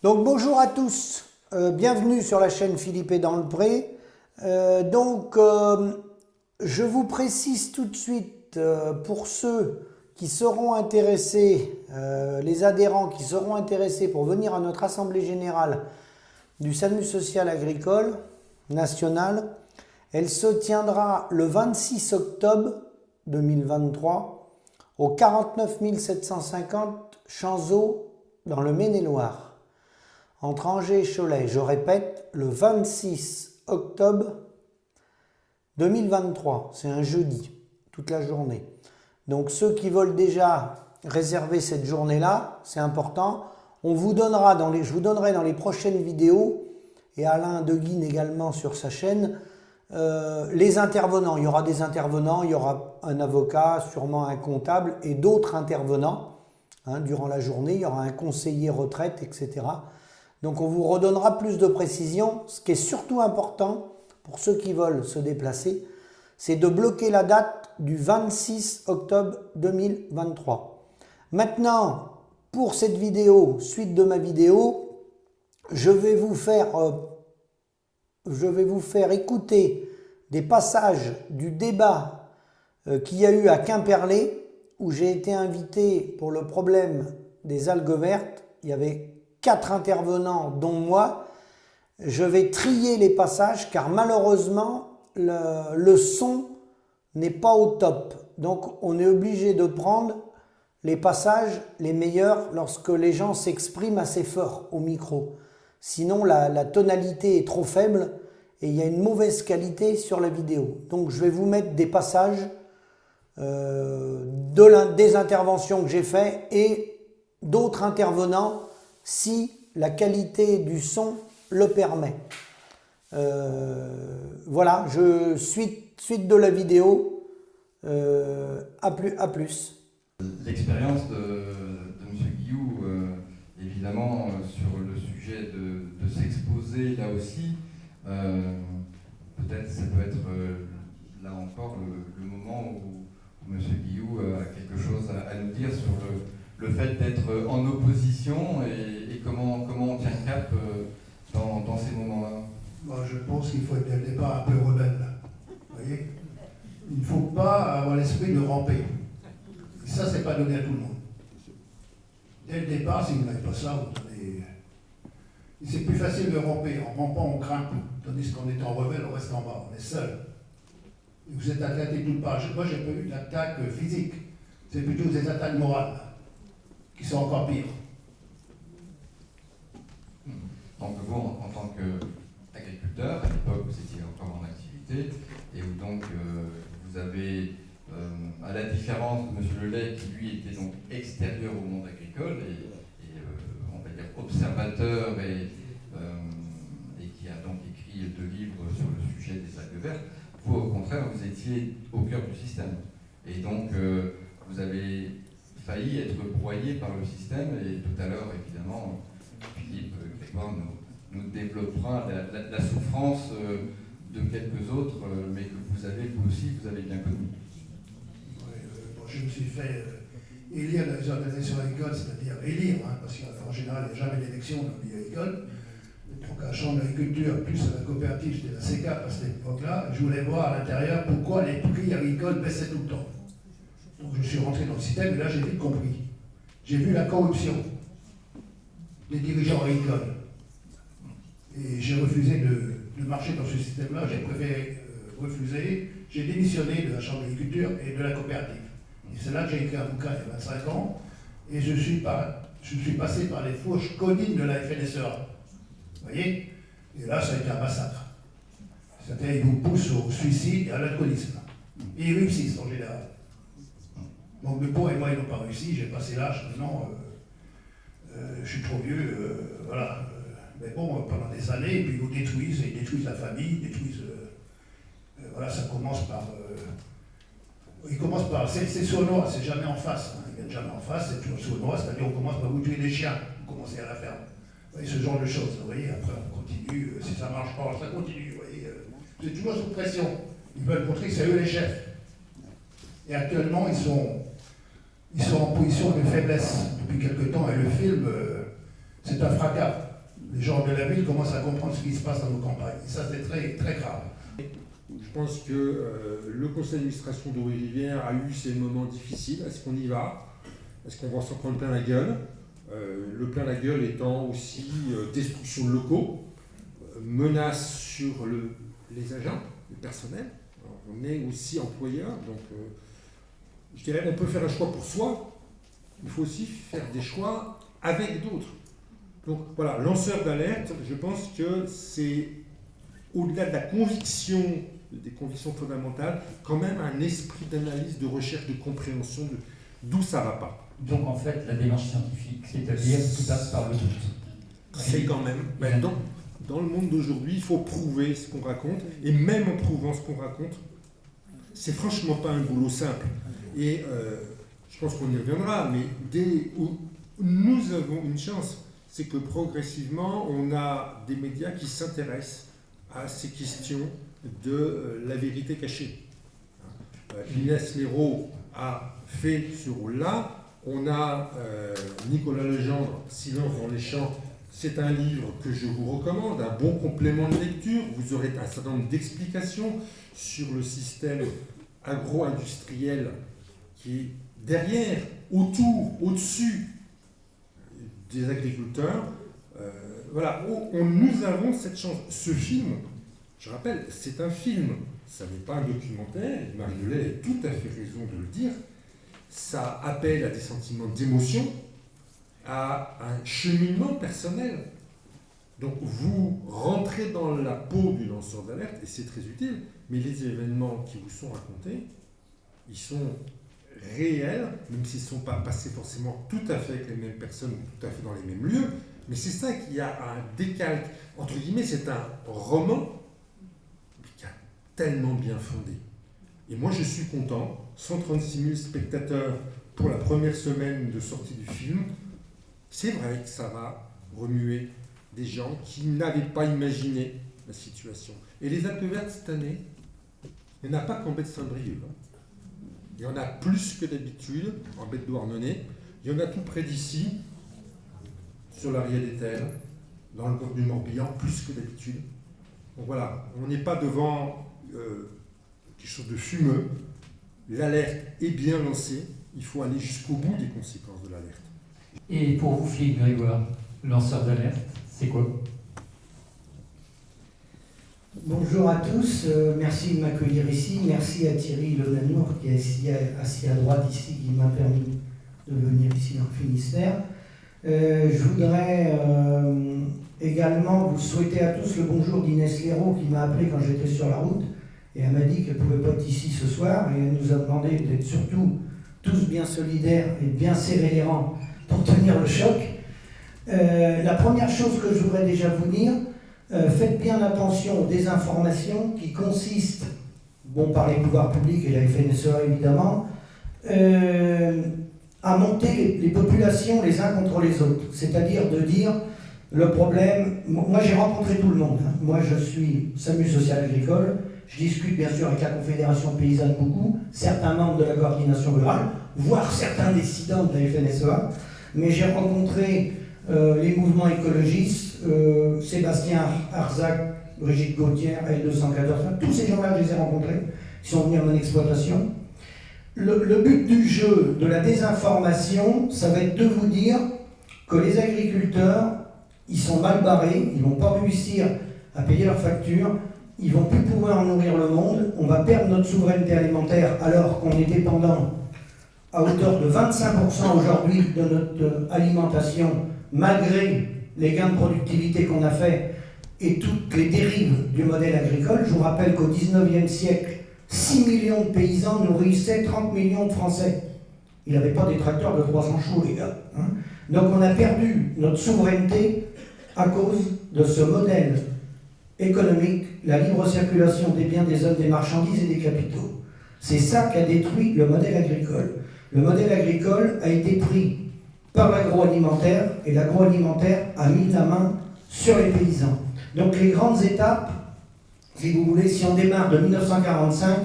Donc bonjour à tous, bienvenue sur la chaîne Philippe est dans le pré. Je vous précise tout de suite pour ceux qui seront intéressés, les adhérents qui seront intéressés pour venir à notre assemblée générale du SAMU social agricole national. Elle se tiendra le 26 octobre 2023 au 49 750 Chanzeaux dans le Maine-et-Loire, entre Angers et Cholet. Je répète, le 26 octobre 2023, c'est un jeudi, toute la journée. Donc ceux qui veulent déjà réserver cette journée-là, c'est important. Je vous donnerai dans les prochaines vidéos, et Alain Deguine également sur sa chaîne, les intervenants. Il y aura des intervenants, il y aura un avocat, sûrement un comptable et d'autres intervenants. Durant la journée, il y aura un conseiller retraite, etc. Donc on vous redonnera plus de précisions. Ce qui est surtout important pour ceux qui veulent se déplacer, c'est de bloquer la date du 26 octobre 2023. Maintenant, pour cette vidéo, suite de ma vidéo, je vais vous faire écouter des passages du débat qu'il y a eu à Quimperlé, où j'ai été invité pour le problème des algues vertes. Il y avait 4 intervenants, dont moi. Je vais trier les passages car malheureusement, le son n'est pas au top. Donc on est obligé de prendre les passages les meilleurs lorsque les gens s'expriment assez fort au micro. Sinon, la tonalité est trop faible et il y a une mauvaise qualité sur la vidéo. Donc je vais vous mettre des passages des interventions que j'ai faites et d'autres intervenants si la qualité du son le permet. Voilà, suite de la vidéo. À plus. L'expérience de M. Guillou, évidemment, sur le sujet de s'exposer là aussi, peut-être ça peut être là encore le moment où M. Guillou a quelque chose à nous dire sur le fait d'être en opposition et comment on tient le cap dans ces moments-là. Moi, je pense qu'il faut être dès le départ un peu rebelle. Vous voyez, il ne faut pas avoir l'esprit de ramper. Et ça, c'est pas donné à tout le monde. Dès le départ, si vous n'avez pas ça, vous avez... C'est plus facile de ramper. En rampant, on grimpe. Tandis qu'on est en rebelle, on reste en bas. On est seul. Et vous êtes attaqué tout part. Moi, j'ai pas eu d'attaque physique. C'est plutôt des attaques morales qui sont encore pires. Donc vous, en tant qu'agriculteur, à l'époque vous étiez encore en activité, et où donc vous avez, à la différence de M. Lelay, qui lui était donc extérieur au monde agricole, et on va dire observateur, et qui a donc écrit 2 livres sur le sujet des algues vertes, vous au contraire, vous étiez au cœur du système. Et donc vous avez failli être broyé par le système, et tout à l'heure, évidemment, Philippe Grégoire nous développera la souffrance de quelques autres, mais que vous avez bien connue. Je me suis fait élire dans les organisations agricoles, c'est-à-dire élire, parce qu'en général, il n'y a jamais d'élection dans le milieu agricole. Donc à la Chambre d'agriculture, plus à la coopérative, j'étais la CECAP à cette époque-là, je voulais voir à l'intérieur pourquoi les prix agricoles baissaient tout le temps. Donc je suis rentré dans le système et là j'ai vite compris. J'ai vu la corruption des dirigeants agricoles. Et j'ai refusé de marcher dans ce système-là, j'ai préféré refuser. J'ai démissionné de la Chambre d'agriculture et de la coopérative. Et c'est là que j'ai écrit un bouquin il y a 25 ans, et je suis passé par les fourches codines de la FNSEA. Vous voyez? Et là, ça a été un massacre. C'est-à-dire, ils vous poussent au suicide et à l'alcoolisme. Et ils réussissent en général. Donc le pot et moi, ils n'ont pas réussi, j'ai passé l'âge, maintenant, je suis trop vieux, voilà. Mais bon, pendant des années, et puis ils vous détruisent, et ils détruisent la famille, ils détruisent... voilà, ça commence par... ils commencent par... C'est sournois, c'est jamais en face. Ils viennent jamais en face, c'est toujours sournois, c'est-à-dire on commence par vous tuer des chiens, vous commencez à la ferme. Vous voyez, ce genre de choses, vous voyez, après on continue, si ça ne marche pas, ça continue, vous voyez. Vous êtes toujours sous pression. Ils veulent montrer que c'est eux les chefs. Et actuellement, ils sont en position de faiblesse depuis quelque temps, et le film, c'est un fracas. les gens de la ville commencent à comprendre ce qui se passe dans nos campagnes. Et ça, c'est très, très grave. Je pense que le conseil d'administration d'Eau-et-Rivière a eu ses moments difficiles. Est-ce qu'on y va? Est-ce qu'on va s'en prendre plein la gueule? Le plein la gueule étant aussi destruction de locaux, menace sur les agents, le personnel. Alors, on est aussi employeur, donc je dirais on peut faire un choix pour soi, il faut aussi faire des choix avec d'autres. Donc voilà, lanceur d'alerte, je pense que c'est au-delà de la conviction, des convictions fondamentales, quand même un esprit d'analyse, de recherche, de compréhension de d'où ça va pas. Donc en fait, la démarche scientifique, c'est-à-dire qui passe par le doute. C'est quand même. Dans le monde d'aujourd'hui, il faut prouver ce qu'on raconte, et même en prouvant ce qu'on raconte, c'est franchement pas un boulot simple. Et je pense qu'on y reviendra, mais dès où nous avons une chance, c'est que progressivement, on a des médias qui s'intéressent à ces questions de la vérité cachée. Inès Léraud a fait ce rôle-là. On a Nicolas Legendre, Silence dans les champs. C'est un livre que je vous recommande, un bon complément de lecture. Vous aurez un certain nombre d'explications sur le système agro-industriel qui est derrière, autour, au-dessus des agriculteurs. Voilà, nous avons cette chance. Ce film, je rappelle, c'est un film, ça n'est pas un documentaire, Marie Delay a tout à fait raison de le dire. Ça appelle à des sentiments d'émotion, à un cheminement personnel. Donc vous rentrez dans la peau du lanceur d'alerte, et c'est très utile, mais les événements qui vous sont racontés, ils sont réels, même s'ils ne sont pas passés forcément tout à fait avec les mêmes personnes, ou tout à fait dans les mêmes lieux, mais c'est ça qu'il y a un décalque. Entre guillemets, c'est un roman qui a tellement bien fondé. Et moi je suis content, 136 000 spectateurs pour la première semaine de sortie du film, c'est vrai que ça va remuer des gens qui n'avaient pas imaginé la situation. Et les Alpes vertes cette année, il n'y en a pas qu'en baie de Saint-Brieuc. Il y en a plus que d'habitude en baie de Douarnenez. Il y en a tout près d'ici, sur l'Ariège d'Etel, dans le golfe du Morbihan, plus que d'habitude. Donc voilà, on n'est pas devant quelque chose de fumeux. L'alerte est bien lancée. Il faut aller jusqu'au bout des conséquences de l'alerte. Et pour vous, Philippe Grégoire, lanceur d'alerte, c'est quoi? Bonjour à tous, merci de m'accueillir ici. Merci à Thierry Lenanour qui est assis à droite ici, qui m'a permis de venir ici dans le Finistère. Je voudrais également vous souhaiter à tous le bonjour d'Inès Léraud qui m'a appelé quand j'étais sur la route et elle m'a dit qu'elle ne pouvait pas être ici ce soir et elle nous a demandé d'être surtout tous bien solidaires et bien serrer les rangs pour tenir le choc. La première chose que je voudrais déjà vous dire, faites bien attention aux désinformations qui consistent, par les pouvoirs publics et la FNSEA évidemment, à monter les populations les uns contre les autres. C'est-à-dire de dire le problème. Moi j'ai rencontré tout le monde. Moi je suis SAMU social agricole. Je discute bien sûr avec la Confédération paysanne beaucoup, certains membres de la coordination rurale, voire certains décidants de la FNSEA. Mais j'ai rencontré les mouvements écologistes, Sébastien Arzac, Brigitte Gauthier, L214, tous ces gens-là, je les ai rencontrés, ils sont venus à mon exploitation. Le but du jeu de la désinformation, ça va être de vous dire que les agriculteurs, ils sont mal barrés, ils ne vont pas réussir à payer leurs factures, ils ne vont plus pouvoir nourrir le monde, on va perdre notre souveraineté alimentaire alors qu'on est dépendant à hauteur de 25% aujourd'hui de notre alimentation, malgré les gains de productivité qu'on a fait et toutes les dérives du modèle agricole. Je vous rappelle qu'au 19e siècle, 6 millions de paysans nourrissaient 30 millions de Français. Il n'avait pas des tracteurs de 300 chevaux, les gars. Donc on a perdu notre souveraineté à cause de ce modèle économique, la libre circulation des biens, des hommes, des marchandises et des capitaux. C'est ça qui a détruit le modèle agricole. Le modèle agricole a été pris par l'agroalimentaire et l'agroalimentaire a mis la main sur les paysans. Donc les grandes étapes, si vous voulez, si on démarre de 1945,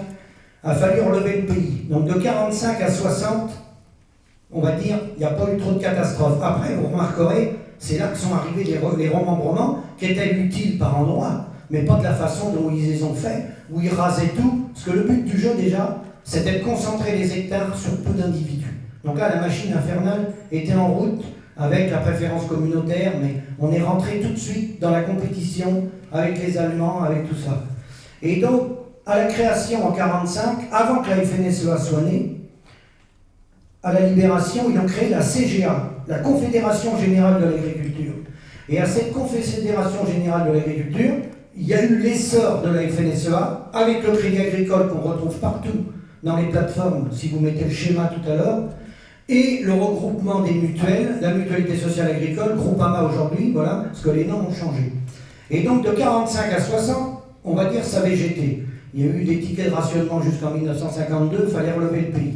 a fallu relever le pays. Donc de 45 à 60, on va dire, il n'y a pas eu trop de catastrophes. Après, vous remarquerez c'est là que sont arrivés les remembrements qui étaient utiles par endroits, mais pas de la façon dont ils les ont fait, où ils rasaient tout. Parce que le but du jeu déjà, c'était de concentrer les hectares sur peu d'individus. Donc là, la machine infernale était en route avec la préférence communautaire, mais on est rentré tout de suite dans la compétition avec les Allemands, avec tout ça. Et donc, à la création en 1945, avant que la FNSEA soit née, à la Libération, ils ont créé la CGA, la Confédération Générale de l'Agriculture. Et à cette Confédération Générale de l'Agriculture, il y a eu l'essor de la FNSEA, avec le crédit agricole qu'on retrouve partout dans les plateformes, si vous mettez le schéma tout à l'heure, et le regroupement des mutuelles, la mutualité sociale agricole, Groupama aujourd'hui, voilà, parce que les noms ont changé. Et donc de 45 à 60, on va dire ça végétait. Il y a eu des tickets de rationnement jusqu'en 1952, il fallait relever le pays.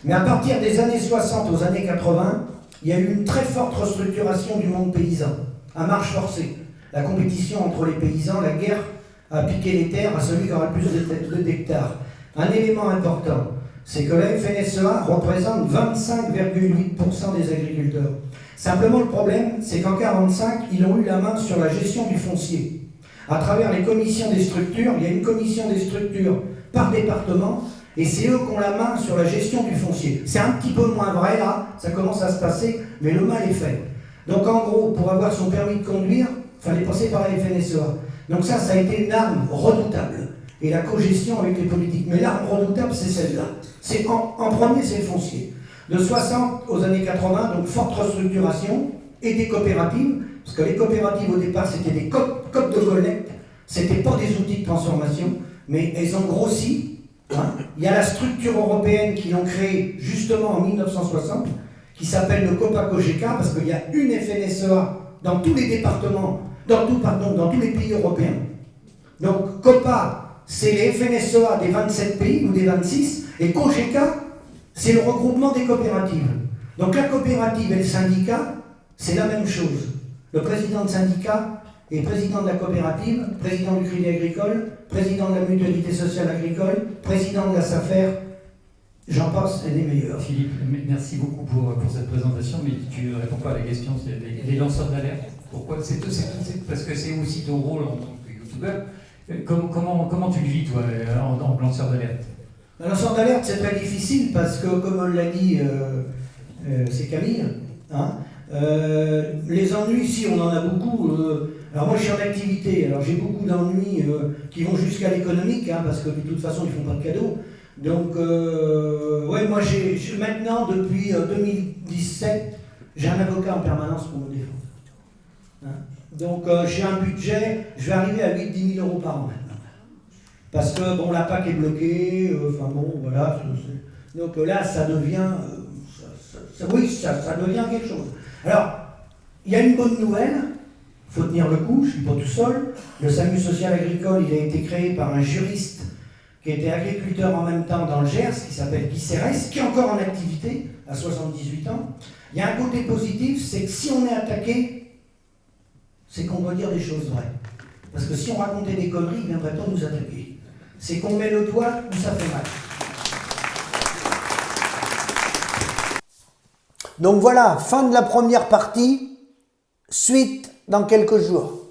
Mais à partir des années 60 aux années 80, il y a eu une très forte restructuration du monde paysan, à marche forcée. La compétition entre les paysans, la guerre a piqué les terres à celui qui aura le plus d'hectares. Un élément important, c'est que la FNSEA représente 25,8% des agriculteurs. Simplement, le problème, c'est qu'en 1945, ils ont eu la main sur la gestion du foncier. À travers les commissions des structures, il y a une commission des structures par département, et c'est eux qui ont la main sur la gestion du foncier. C'est un petit peu moins vrai là, ça commence à se passer, mais le mal est fait. Donc en gros, pour avoir son permis de conduire, il fallait passer par la FNSEA. Donc ça a été une arme redoutable. Et la co-gestion avec les politiques. Mais l'arme redoutable, c'est celle-là. En premier, c'est le foncier. De 60 aux années 80, donc forte restructuration, et des coopératives, parce que les coopératives au départ, c'était des codes de collecte, c'était pas des outils de transformation, mais elles ont grossi. Hein. Il y a la structure européenne qui l'ont créée justement en 1960, qui s'appelle le COPA-COGECA, parce qu'il y a une FNSEA dans tous les départements, dans tous les pays européens. Donc COPA, c'est les FNSEA des 27 pays ou des 26, et COGECA, c'est le regroupement des coopératives. Donc la coopérative et le syndicat, c'est la même chose. Le président de syndicat est président de la coopérative, président du Crédit Agricole, président de la Mutualité Sociale Agricole, président de la SAFER, j'en passe, et des meilleurs. Philippe, merci beaucoup pour cette présentation, mais tu ne réponds pas à la question, c'est les lanceurs d'alerte. Pourquoi c'est parce que c'est aussi ton rôle en tant que youtubeur. Comment tu le vis, toi, en lanceur d'alerte? Un lanceur d'alerte, c'est très difficile parce que, comme on l'a dit, c'est Camille, hein, les ennuis, si on en a beaucoup. Alors moi, je suis en activité, alors j'ai beaucoup d'ennuis qui vont jusqu'à l'économique, hein, parce que de toute façon, ils ne font pas de cadeaux. Donc, ouais, moi, maintenant, depuis 2017, j'ai un avocat en permanence pour me défendre. Hein. Donc, j'ai un budget, je vais arriver à 8-10 000 euros par an maintenant. Parce que, bon, la PAC est bloquée, enfin bon, voilà. Donc là, ça devient, oui, ça devient quelque chose. Alors, il y a une bonne nouvelle, il faut tenir le coup, je ne suis pas tout seul. Le SAMU social agricole, il a été créé par un juriste qui était agriculteur en même temps dans le Gers, qui s'appelle Guy Serres, qui est encore en activité, à 78 ans. Il y a un côté positif, c'est que si on est attaqué, c'est qu'on doit dire des choses vraies. Parce que si on racontait des conneries, il ne viendrait pas nous attaquer. C'est qu'on met le doigt où ça fait mal. Donc voilà, fin de la première partie, suite dans quelques jours.